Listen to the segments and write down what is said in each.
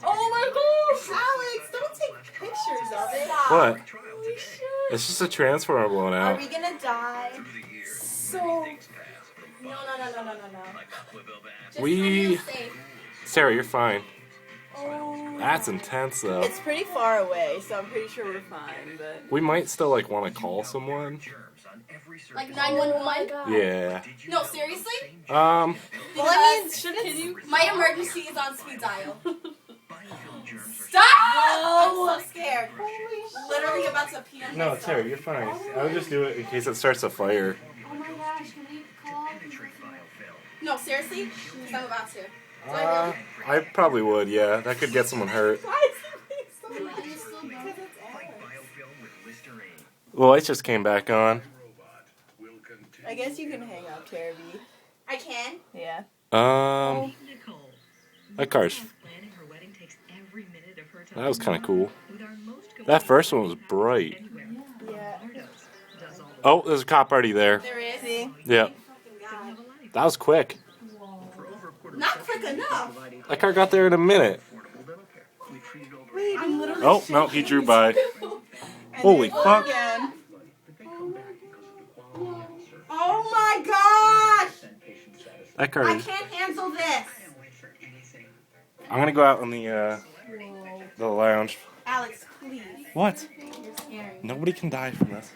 Oh my gosh! Alex, don't take pictures of it. What? Holy shit. It's just a transformer blowing Are out. we gonna die? So... No. Just We- feel safe. Sarah, you're fine. Oh. That's intense, though. It's pretty far away, so I'm pretty sure we're fine, but... We might still, like, want to call someone. Like 911? Yeah. No, seriously? Well, I mean, Because shouldn't... my emergency is on speed dial. Stop! I'm so scared. Literally about to pee on No, myself. Sarah, you're fine. I would just do it in case it starts a fire. Oh my gosh, can we call? No, seriously? Because I'm about to. I probably would, yeah. That could get someone hurt. Why is it being so loud? Because it's Alex. The lights just came back on. I guess you can hang up, Tara B. I can? Yeah. That car's... That was kind of cool. That first one was bright. Yeah. Oh, there's a cop already there. There is? See? Yeah. God. That was quick. Not quick enough. That car got there in a minute. Wait, I'm literally... Oh, no, he drew by. Holy fuck. Again. Oh my gosh! That car I is... can't handle this. I'm gonna go out in the lounge. Alex, please. What? You're scary. Nobody can die from this.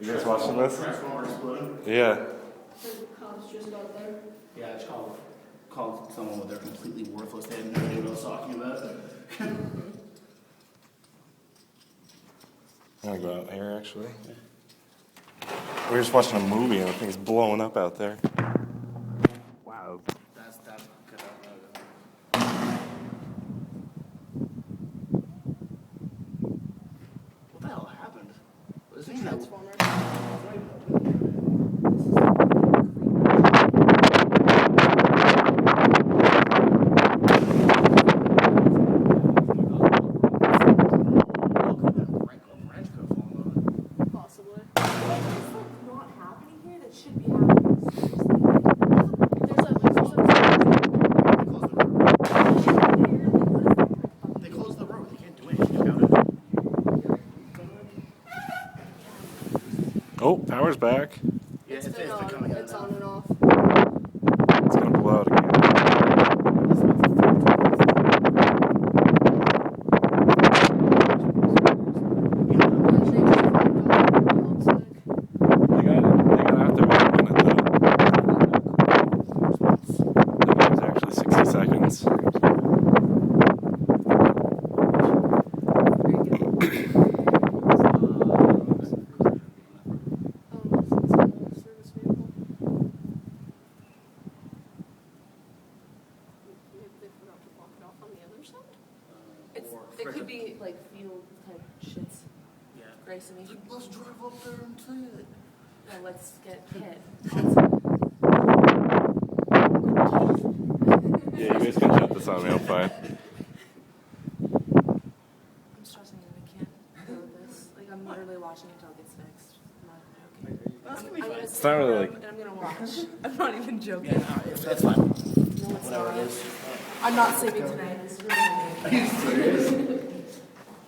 You guys watching this? Yeah. Yeah, I just called someone when they're completely worthless. They had no idea what I was talking about. I'm gonna go out here actually. We're just watching a movie and the thing's blowing up out there. Wow. That's good. What the hell happened? What is it? Possibly. Not happening here that should be happening. They closed the road. They can't do anything about it. Oh, power's back. Yeah, it's been coming out It's now. on and off. It's gonna blow out again. They got out there within a minute though. That was actually 60 seconds. It could be like field type shits. Yeah. Grace and me. Let's drive up there and see it. Yeah, let's get hit. Yeah, you guys can shut this on me, I'm fine. I'm stressing that I can't deal with this. Like, I'm literally watching until it gets fixed. I'm not okay. That's gonna be fun. It's not really like... And I'm gonna watch. I'm not even joking. Yeah, no, that's fine. No, it's Whatever not. it is. I'm not sleeping tonight. This is really Are you serious?